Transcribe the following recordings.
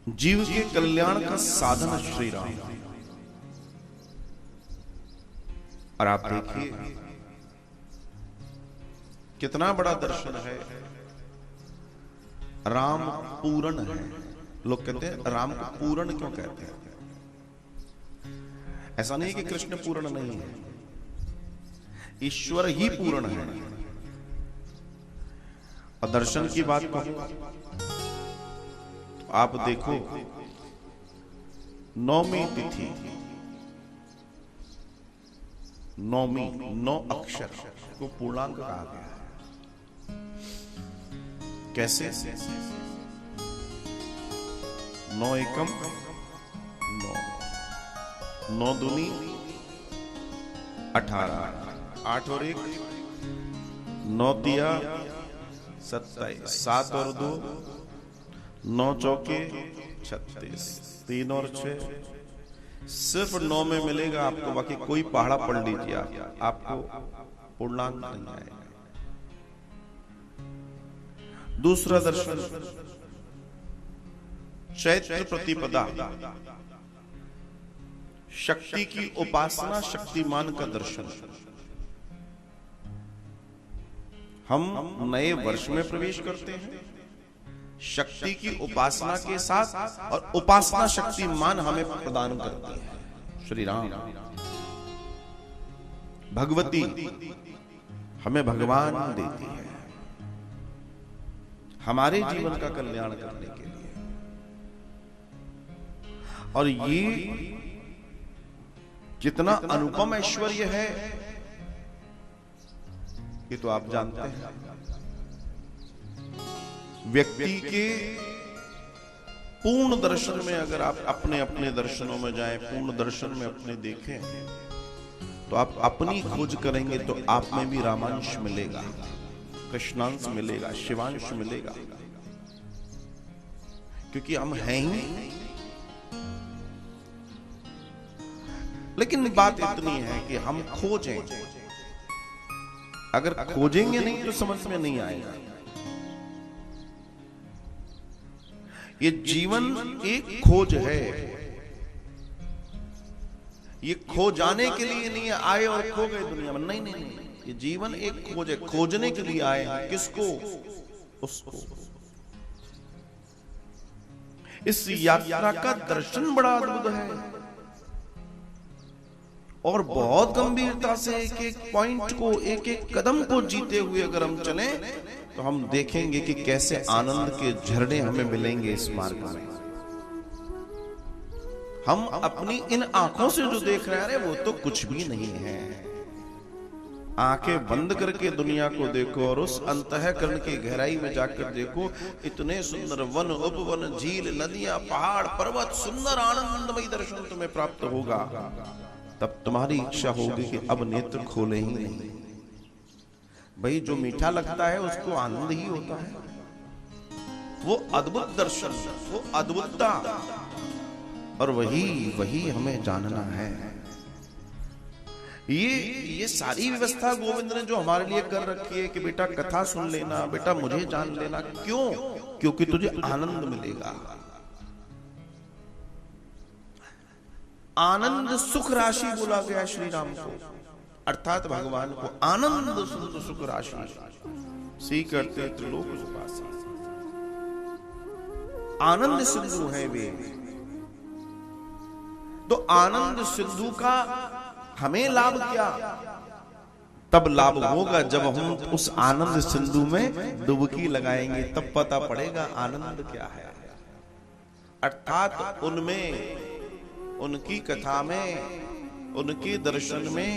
जीव के कल्याण का साधन श्री राम। और आप देखिए कितना बड़ा दर्शन है। राम पूर्ण है। लोग कहते हैं राम को पूर्ण क्यों कहते हैं? ऐसा नहीं कि कृष्ण पूर्ण नहीं है, ईश्वर ही पूर्ण है। और दर्शन की बात कहूं तो आप देखो, नौमी तिथि, नौमी, 9 अक्षर को पूर्णांक कहा गया है। कैसे? 9 एकम 9, 9 दूनी 18, 8 और 1 9 तिया 27, 7 और 2 9 चौके 36, 3 और 6, सिर्फ 9 में मिलेगा आपको। बाकी कोई पहाड़ा पढ़ लीजिए आपको पूर्णांक नहीं आएगा। दूसरा दर्शन चैत्र प्रतिपदा, शक्ति की उपासना, शक्तिमान का दर्शन। हम नए वर्ष में प्रवेश करते हैं शक्ति की उपासना के साथ, और उपासना शक्तिमान हमें प्रदान करती है श्री राम। भगवती हमें भगवान देती है हमारे जीवन का कल्याण करने के लिए। और ये कितना अनुपम ऐश्वर्य है ये तो आप जानते हैं। व्यक्ति के पूर्ण दर्शन में अगर आप अपने अपने दर्शनों में जाएं, पूर्ण दर्शन में अपने देखें, तो आप अपनी खोज करेंगे तो आप में भी रामांश मिलेगा, कृष्णांश मिलेगा, शिवांश मिलेगा, क्योंकि हम हैं ही। लेकिन बात इतनी है कि हम खोजें, अगर खोजेंगे नहीं तो समझ में नहीं आएगा। ये जीवन एक खोज है। ये खो जाने के लिए नहीं है आए और खो गए दुनिया में, नहीं नहीं नहीं। ये जीवन एक खोज है, खोजने के लिए आए हैं। किसको? उसको। इस यात्रा का दर्शन बड़ा अद्भुत है और बहुत गंभीरता से एक एक पॉइंट को, एक एक कदम को जीते हुए अगर हम चलें तो हम देखेंगे कि कैसे आनंद के झरने हमें मिलेंगे इस मार्ग में। हम अपनी इन आंखों से जो देख रहे हैं वो तो कुछ भी नहीं है। आंखें बंद करके दुनिया को देखो और उस अंतःकरण की गहराई में जाकर देखो। इतने सुंदर वन, उपवन, झील, नदियां, पहाड़, पर्वत, सुंदर आनंदमय दर्शन तुम्हें प्राप्त होगा। तब तुम्हारी इच्छा होगी कि अब नेत्र खोले ही नहीं। भाई जो मीठा लगता है उसको आनंद ही होता है। वो अद्भुत दर्शन, वो अद्भुतता, और वही हमें जानना है। ये सारी व्यवस्था गोविंद ने जो हमारे लिए कर रखी है कि बेटा कथा सुन लेना, बेटा मुझे जान लेना। क्यों? क्योंकि तुझे आनंद मिलेगा। आनंद सुख राशि बोला गया श्री राम को, अर्थात भगवान को आनंद सुख राशि सी करते त्रिलोक सुपासी। आनंद सिंधु है वे। तो आनंद सिंधु का हमें लाभ क्या? तब लाभ होगा जब हम उस आनंद सिंधु में डुबकी लगाएंगे, तब पता पड़ेगा आनंद क्या है। अर्थात उनमें, उनकी कथा में, उनके दर्शन में,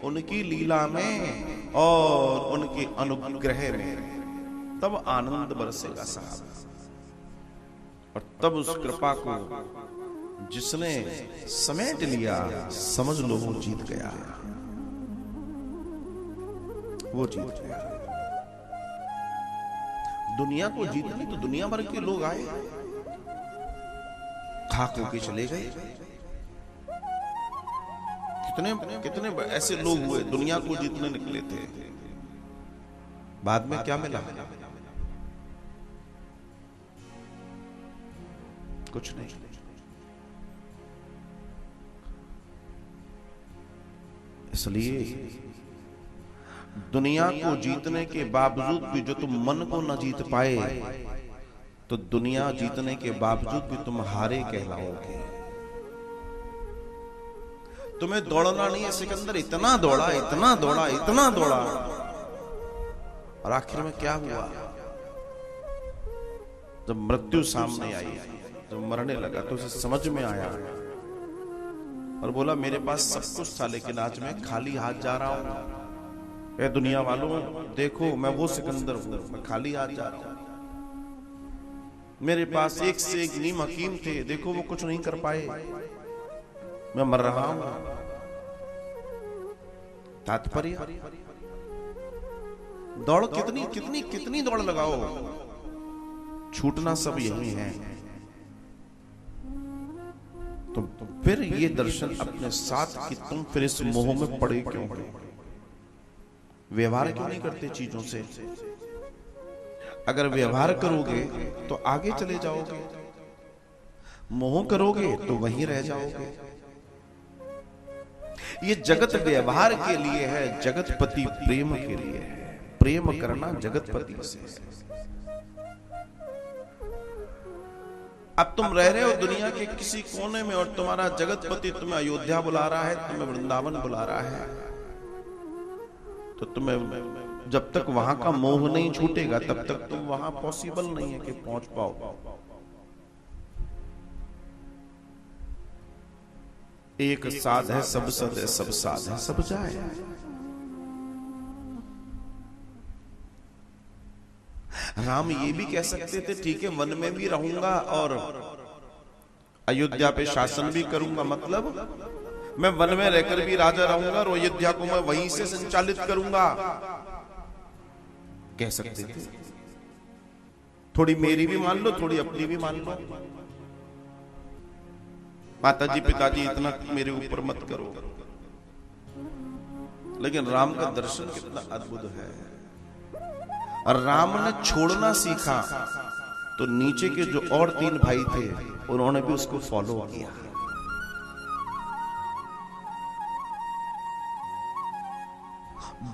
उनकी लीला में और उनके अनुग्रह में, तब आनंद बरसेगा साहब। और तब उस कृपा को जिसने समेट लिया, समझ लो वो जीत गया, वो जीत गया। दुनिया को जीतने तो दुनिया भर के लोग आए, खाक होके चले गए। कितने ऐसे लोग हुए दुनिया को जीतने निकले थे, बाद में क्या मिला? कुछ नहीं। इसलिए दुनिया को जीतने के बावजूद भी जो तुम मन को न जीत पाए, तो दुनिया जीतने के बावजूद भी तुम हारे कहलाओगे। तुम्हें दौड़ना नहीं है। सिकंदर इतना दौड़ा, इतना दौड़ा, इतना दौड़ा, और आखिर में क्या हुआ? जब मृत्यु सामने आई, जब मरने लगा, तो उसे समझ में आया और बोला मेरे पास सब कुछ था, लेकिन आज मैं खाली हाथ जा रहा हूं। ए दुनिया वालों, देखो मैं वो सिकंदर हूं, मैं खाली हाथ जा रहा हूं। मेरे पास एक से एक नीम हकीम थे, देखो वो कुछ नहीं कर पाए, मैं मर रहा हूं। तात्पर्य, दौड़ कितनी कितनी कितनी दौड़ लगाओ, छूटना सब यही है। तो फिर ये दर्शन अपने साथ कि तुम फिर इस मोह में पड़े क्यों? व्यवहार क्यों नहीं करते चीजों से? अगर व्यवहार करोगे तो आगे चले जाओगे, मोह करोगे तो वहीं रह जाओगे। ये जगत व्यवहार के लिए है, जगतपति प्रेम के लिए है। प्रेम करना जगतपति से। अब तुम रह रहे हो दुनिया के किसी कोने में, और तुम्हारा जगतपति तुम्हें अयोध्या बुला रहा है, तुम्हें वृंदावन बुला रहा है, तो तुम्हें जब तक वहां का मोह नहीं छूटेगा तब तक तुम वहां पॉसिबल नहीं है कि पहुंच पाओ। एक साध है सब सद है, सब साध है सब जाए। राम ये भी कह सकते थे ठीक है वन में भी रहूंगा और अयोध्या पे शासन भी करूंगा, मतलब मैं वन में रहकर भी राजा रहूंगा और अयोध्या को मैं वहीं से संचालित करूंगा, कह सकते थे। थोड़ी मेरी भी मान लो, थोड़ी अपनी भी मान लो। माताजी पिताजी इतना मेरे ऊपर मत करो। लेकिन राम का दर्शन कितना अद्भुत है। और राम ने छोड़ना सीखा तो नीचे के जो और 3 भाई थे उन्होंने भी उसको फॉलो किया।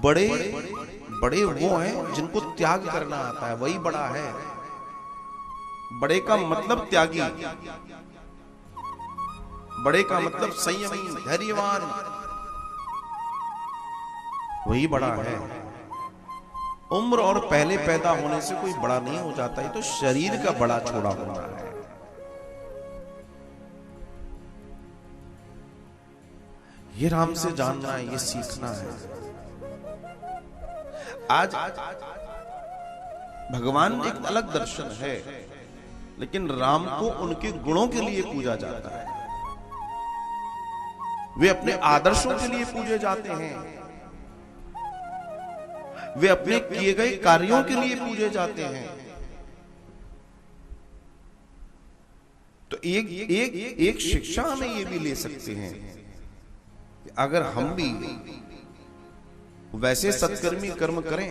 बड़े बड़े वो हैं जिनको त्याग करना आता है, वही बड़ा है। बड़े का मतलब त्यागी, बड़े का मतलब संयमी, धैर्यवान, वही बड़ा है। उम्र और पहले पैदा होने से कोई बड़ा नहीं हो जाता, ये तो शरीर का बड़ा छोड़ा होना है। ये राम से जानना है, ये सीखना है। आज भगवान एक अलग दर्शन है, लेकिन राम को उनके गुणों के लिए पूजा जाता है। वे अपने आदर्शों के लिए पूजे जाते हैं, वे अपने किए गए कार्यों के लिए पूजे जाते हैं। तो एक शिक्षा हमें ये भी ले सकते हैं कि अगर हम भी वैसे सत्कर्मी कर्म करें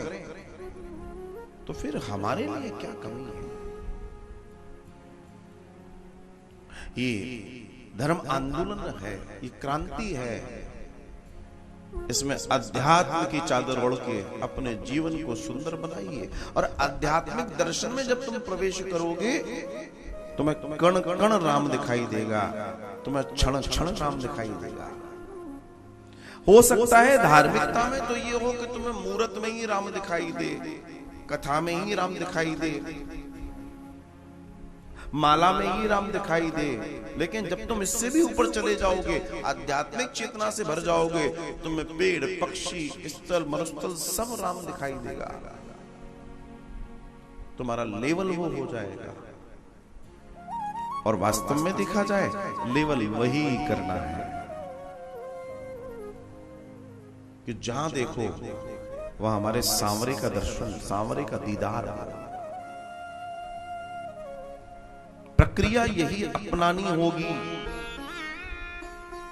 तो फिर हमारे लिए क्या कमी है। ये धर्म आंदोलन है, ये क्रांति है। इसमें अध्यात्म की चादर ओढ़ के अपने जीवन को सुंदर बनाइए। और आध्यात्मिक दर्शन में जब तुम प्रवेश करोगे तुम्हें कण कण राम दिखाई देगा, तुम्हें क्षण क्षण राम दिखाई देगा। हो सकता है धार्मिकता में तो ये हो कि तुम्हें मूर्त में ही राम दिखाई दे, कथा में ही राम दिखाई दे, माला में ही राम दिखाई दे। लेकिन जब तुम इससे भी ऊपर चले जाओगे, आध्यात्मिक चेतना से भर जाओगे, तुम्हें पेड़ पक्षी स्थल मरुस्थल सब राम दिखाई देगा। तुम्हारा लेवल वो हो जाएगा। और वास्तव में देखा जाए लेवल वही करना है कि जहां देखो वहां हमारे सांवरे का दर्शन, सांवरे का दीदार। प्रक्रिया यही अपनानी होगी।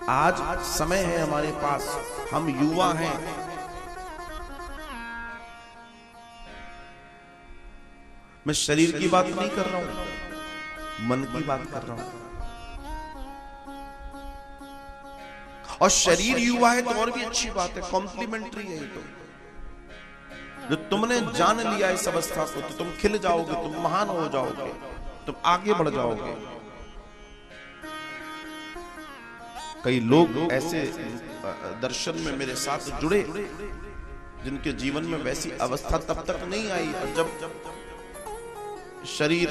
आज समय है हमारे पास, हम युवा हैं। मैं शरीर की बात नहीं कर रहा हूं, मन की बात कर रहा हूं। और शरीर युवा है तो और भी अच्छी बात है, कॉम्प्लीमेंट्री है ये तो। जो तुमने जान लिया इस अवस्था को तो तुम खिल जाओगे, तुम महान हो जाओगे, तुम आगे बढ़ जाओगे। कई लोग ऐसे दर्शन में मेरे साथ जुड़े जिनके जीवन में वैसी अवस्था तब तक नहीं आई, और जब शरीर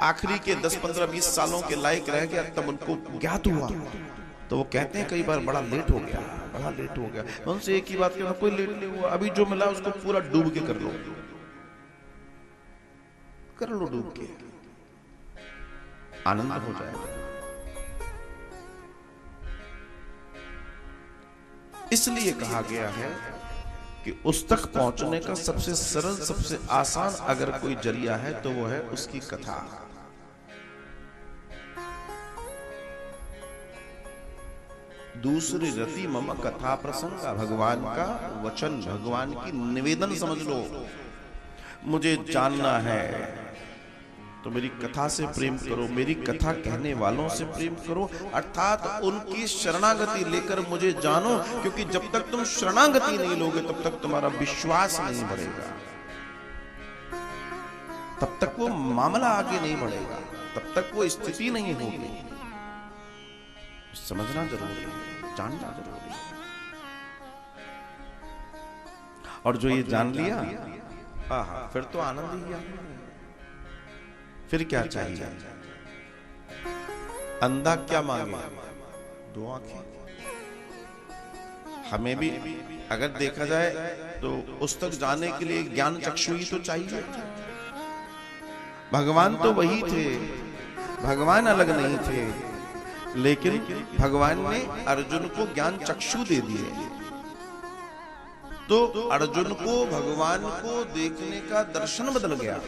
आखिरी के 10, 15, 20 सालों के लायक रह गया तब उनको ज्ञात हुआ। तो वो कहते हैं कई बार बड़ा लेट हो गया, बड़ा लेट हो गया। उनसे एक ही बात कहना, कोई लेट नहीं हुआ, अभी जो मिला उसको पूरा डूब के कर लो, कर लो डूब के, आनंद हो जाएगा। इसलिए कहा गया है कि उस तक पहुंचने का सबसे सरल, सबसे आसान अगर कोई जरिया है तो वो है उसकी कथा। दूसरी रति मम कथा प्रसंग, भगवान का वचन, भगवान की निवेदन समझ लो। मुझे जानना है तो मेरी कथा से प्रेम करो, मेरी कथा कहने वालों से प्रेम करो, अर्थात उनकी शरणागति लेकर मुझे जानो। क्योंकि जब तक तुम शरणागति नहीं लोगे तब तक तुम्हारा विश्वास नहीं बढ़ेगा, तब तक वो मामला आगे नहीं बढ़ेगा, तब तक वो स्थिति नहीं होगी। समझना जरूरी है, जानना जरूरी है। और जो ये जान लिया, आहा, फिर तो आनंद ही आनंद है। फिर क्या चाहिए? अंधा क्या मांगे? 2 आंखें। हमें भी अगर देखा जाए तो उस तक जाने के लिए ज्ञान चक्षु ही तो चाहिए। भगवान तो वही थे, भगवान अलग नहीं थे, लेकिन भगवान ने अर्जुन को ज्ञान चक्षु दे दिए। तो अर्जुन को भगवान को देखने का दर्शन बदल गया।